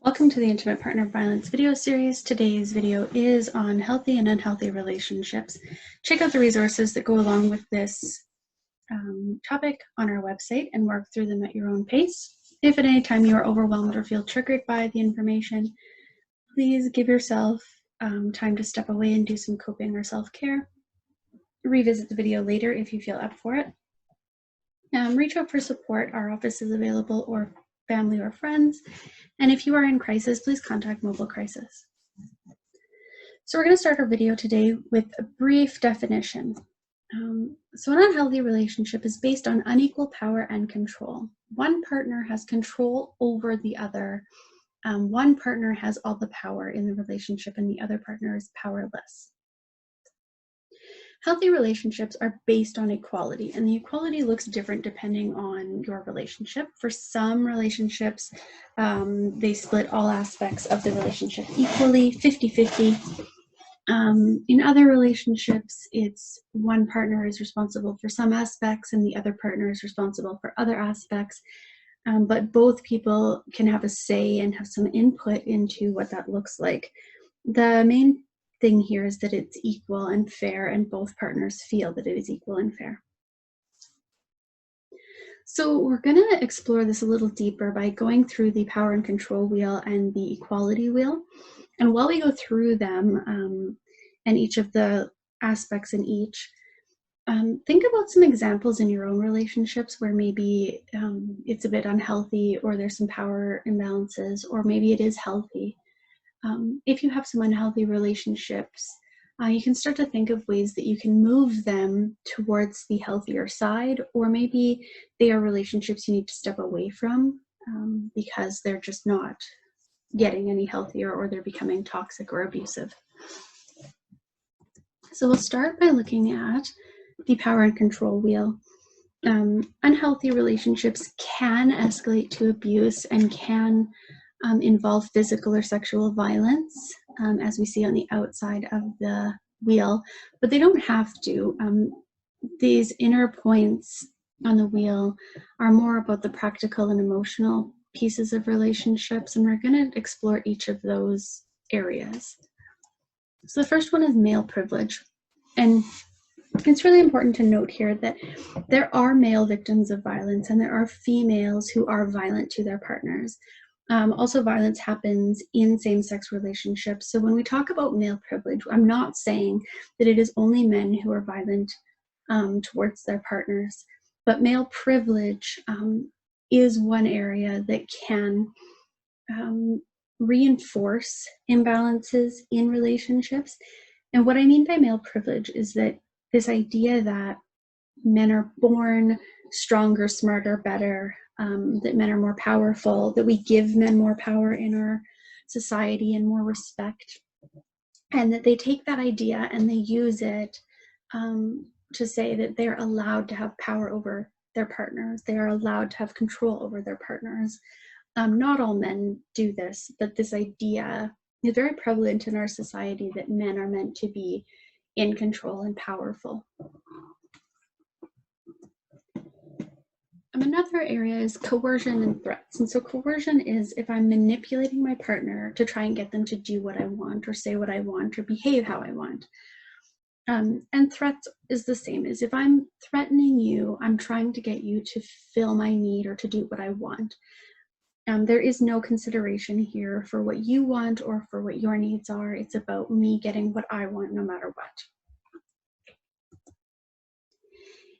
Welcome to the Intimate Partner Violence video series. Today's video is on healthy and unhealthy relationships. Check out the resources that go along with this topic on our website and work through them at your own pace. If at any time you are overwhelmed or feel triggered by the information, please give yourself time to step away and do some coping or self-care. Revisit the video later if you feel up for it. Reach out for support. Our office is available, or family or friends. And if you are in crisis, please contact Mobile Crisis. So we're going to start our video today with a brief definition. So an unhealthy relationship is based on unequal power and control. One partner has control over the other. One partner has all the power in the relationship and the other partner is powerless. Healthy relationships are based on equality, and the equality looks different depending on your relationship. For some relationships, they split all aspects of the relationship equally, 50-50. In other relationships, it's one partner is responsible for some aspects and the other partner is responsible for other aspects. But both people can have a say and have some input into what that looks like. The main thing here is that it's equal and fair, and both partners feel that it is equal and fair. So we're going to explore this a little deeper by going through the power and control wheel and the equality wheel. And while we go through them and each of the aspects in each, think about some examples in your own relationships where maybe it's a bit unhealthy, or there's some power imbalances, or maybe it is healthy. If you have some unhealthy relationships, you can start to think of ways that you can move them towards the healthier side, or maybe they are relationships you need to step away from because they're just not getting any healthier, or they're becoming toxic or abusive. So we'll start by looking at the power and control wheel. Unhealthy relationships can escalate to abuse and can involve physical or sexual violence, as we see on the outside of the wheel, but they don't have to. These inner points on the wheel are more about the practical and emotional pieces of relationships, and we're going to explore each of those areas. So the first one is male privilege, and it's really important to note here that there are male victims of violence and there are females who are violent to their partners. Also, violence happens in same-sex relationships. So when we talk about male privilege, I'm not saying that it is only men who are violent towards their partners, but male privilege is one area that can reinforce imbalances in relationships. And what I mean by male privilege is that this idea that men are born stronger, smarter, better, that men are more powerful, that we give men more power in our society and more respect, and that they take that idea and they use it to say that they're allowed to have power over their partners. They are allowed to have control over their partners. Not all men do this, but this idea is very prevalent in our society that men are meant to be in control and powerful. Another area is coercion and threats. And so coercion is if I'm manipulating my partner to try and get them to do what I want, or say what I want, or behave how I want. And threats is the same, as if I'm threatening you, I'm trying to get you to fill my need or to do what I want. There is no consideration here for what you want or for what your needs are. It's about me getting what I want no matter what.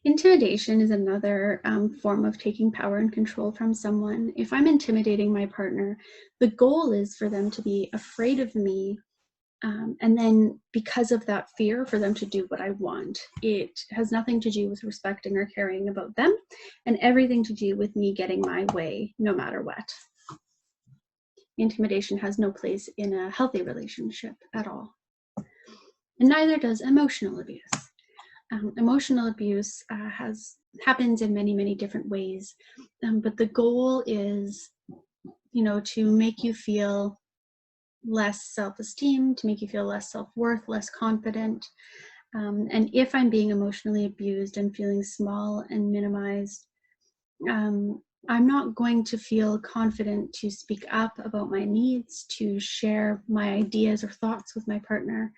Intimidation is another form of taking power and control from someone. If I'm intimidating my partner, the goal is for them to be afraid of me, and then because of that fear, for them to do what I want. It has nothing to do with respecting or caring about them, and everything to do with me getting my way no matter what. Intimidation has no place in a healthy relationship at all. And neither does emotional abuse. Emotional abuse happens in many, many different ways, but the goal is, to make you feel less self-esteem, to make you feel less self-worth, less confident. And if I'm being emotionally abused and feeling small and minimized, I'm not going to feel confident to speak up about my needs, to share my ideas or thoughts with my partner.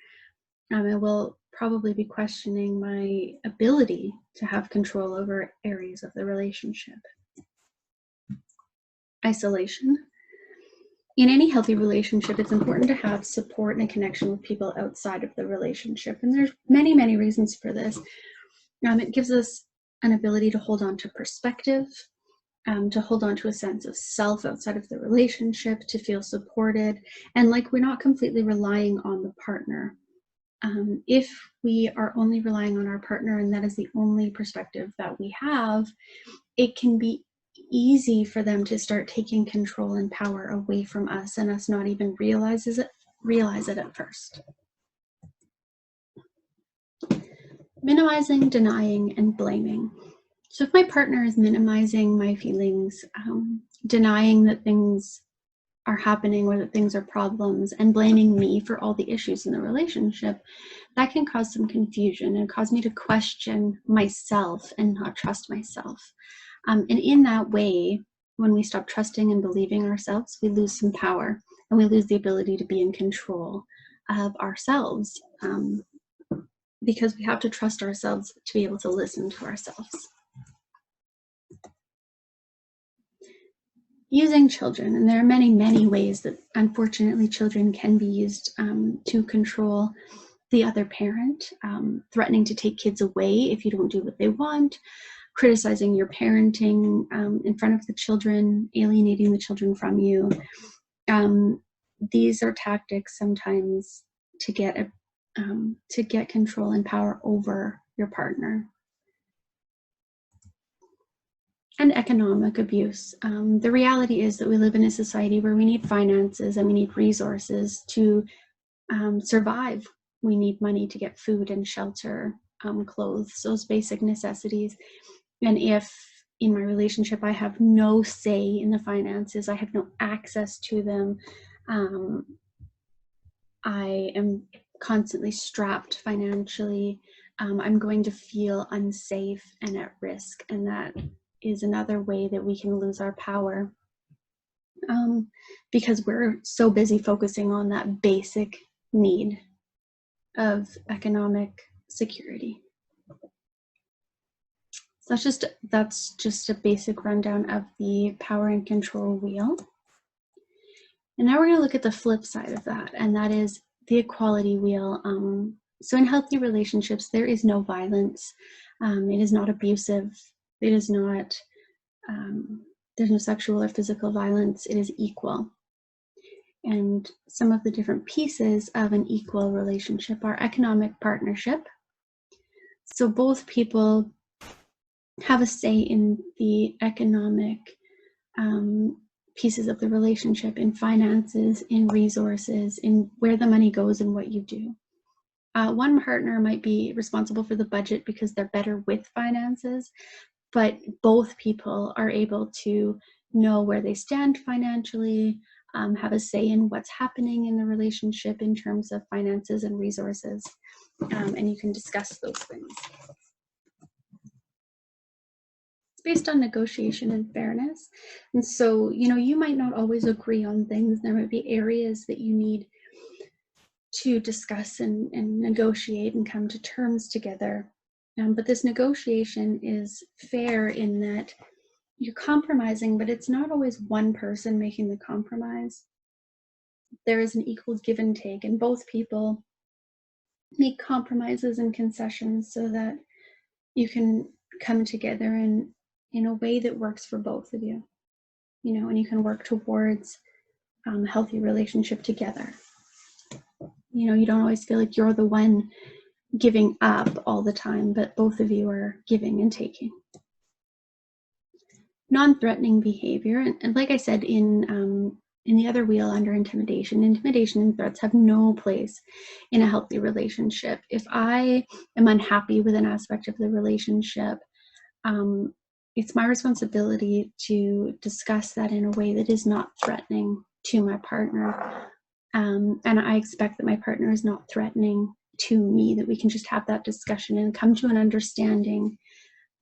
I will probably be questioning my ability to have control over areas of the relationship. Isolation. In any healthy relationship, it's important to have support and a connection with people outside of the relationship. And there's many, many reasons for this. It gives us an ability to hold on to perspective, to hold on to a sense of self outside of the relationship, to feel supported, and like we're not completely relying on the partner. If we are only relying on our partner and that is the only perspective that we have, it can be easy for them to start taking control and power away from us and us not even realize it at first. Minimizing, denying, and blaming. So if my partner is minimizing my feelings, denying that things are happening or that things are problems, and blaming me for all the issues in the relationship, that can cause some confusion and cause me to question myself and not trust myself. And in that way, when we stop trusting and believing ourselves, we lose some power and we lose the ability to be in control of ourselves, because we have to trust ourselves to be able to listen to ourselves. Using children, and there are many, many ways that unfortunately children can be used to control the other parent, threatening to take kids away if you don't do what they want, criticizing your parenting in front of the children, alienating the children from you. These are tactics sometimes to get control and power over your partner. And economic abuse. The reality is that we live in a society where we need finances and we need resources to survive. We need money to get food and shelter, clothes, those basic necessities. And if in my relationship I have no say in the finances, I have no access to them, I am constantly strapped financially, I'm going to feel unsafe and at risk, and that is another way that we can lose our power, because we're so busy focusing on that basic need of economic security. So that's just a basic rundown of the power and control wheel. And now we're going to look at the flip side of that, and that is the equality wheel. So in healthy relationships, there is no violence. It is not abusive. It is not, there's no sexual or physical violence. It is equal. And some of the different pieces of an equal relationship are economic partnership. So both people have a say in the economic pieces of the relationship, in finances, in resources, in where the money goes and what you do. One partner might be responsible for the budget because they're better with finances, but both people are able to know where they stand financially, have a say in what's happening in the relationship in terms of finances and resources, and you can discuss those things. It's based on negotiation and fairness. And so, you might not always agree on things. There might be areas that you need to discuss and negotiate and come to terms together. But this negotiation is fair in that you're compromising, but it's not always one person making the compromise. There is an equal give and take, and both people make compromises and concessions so that you can come together in a way that works for both of you, and you can work towards a healthy relationship together. You don't always feel like you're the one giving up all the time, but both of you are giving and taking. Non-threatening behavior, and like I said in the other wheel under intimidation and threats have no place in a healthy relationship. If I am unhappy with an aspect of the relationship, it's my responsibility to discuss that in a way that is not threatening to my partner. And I expect that my partner is not threatening to me, that we can just have that discussion and come to an understanding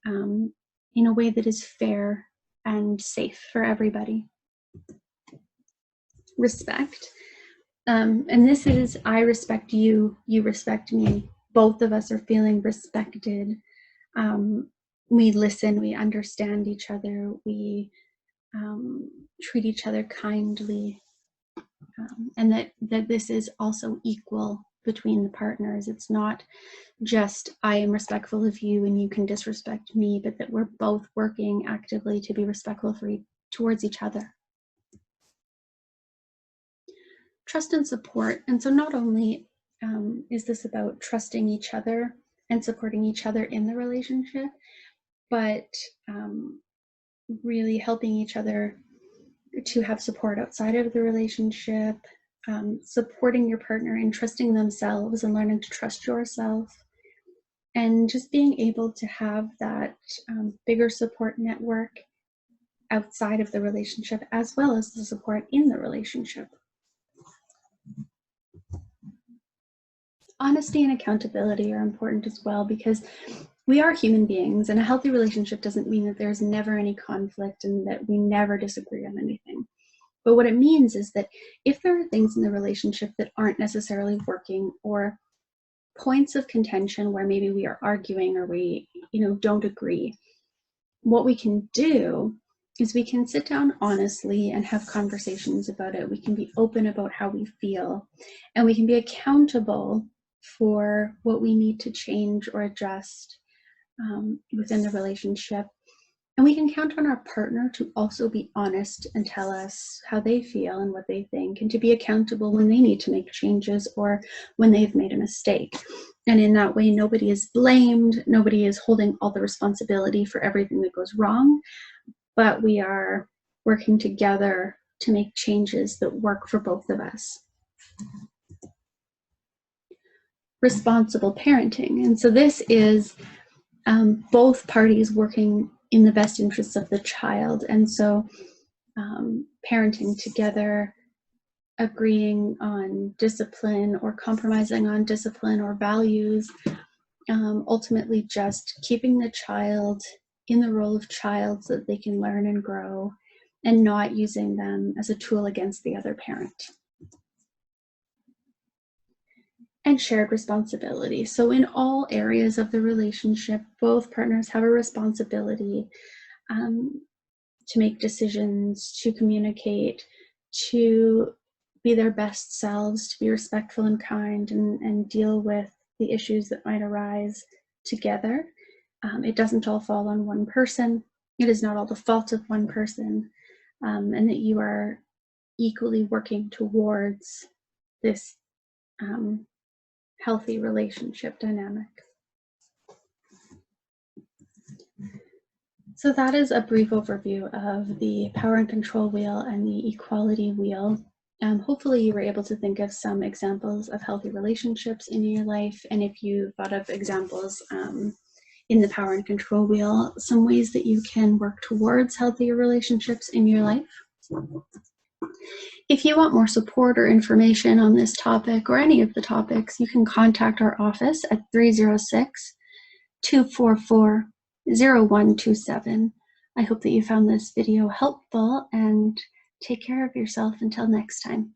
in a way that is fair and safe for everybody. Respect. And this is, I respect you, you respect me. Both of us are feeling respected. We listen, we understand each other, we treat each other kindly, and that this is also equal between the partners. It's not just I am respectful of you and you can disrespect me, but that we're both working actively to be respectful towards each other. Trust and support. And so not only is this about trusting each other and supporting each other in the relationship, but really helping each other to have support outside of the relationship, supporting your partner in trusting themselves and learning to trust yourself, and just being able to have that bigger support network outside of the relationship as well as the support in the relationship. Honesty and accountability are important as well, because we are human beings, and a healthy relationship doesn't mean that there's never any conflict and that we never disagree on anything. But what it means is that if there are things in the relationship that aren't necessarily working, or points of contention where maybe we are arguing or we don't agree, what we can do is we can sit down honestly and have conversations about it. We can be open about how we feel, and we can be accountable for what we need to change or adjust within the relationship. And we can count on our partner to also be honest and tell us how they feel and what they think, and to be accountable when they need to make changes or when they've made a mistake. And in that way, nobody is blamed, nobody is holding all the responsibility for everything that goes wrong, but we are working together to make changes that work for both of us. Responsible parenting. And so this is both parties working in the best interests of the child. And so parenting together, agreeing on discipline or compromising on discipline or values, ultimately just keeping the child in the role of child so that they can learn and grow, and not using them as a tool against the other parent. And shared responsibility. So in all areas of the relationship, both partners have a responsibility to make decisions, to communicate, to be their best selves, to be respectful and kind, and deal with the issues that might arise together. It doesn't all fall on one person. It is not all the fault of one person, and that you are equally working towards this healthy relationship dynamic. So that is a brief overview of the power and control wheel and the equality wheel. Hopefully you were able to think of some examples of healthy relationships in your life, and if you thought of examples in the power and control wheel, some ways that you can work towards healthier relationships in your life. If you want more support or information on this topic or any of the topics, you can contact our office at 306-244-0127. I hope that you found this video helpful, and take care of yourself until next time.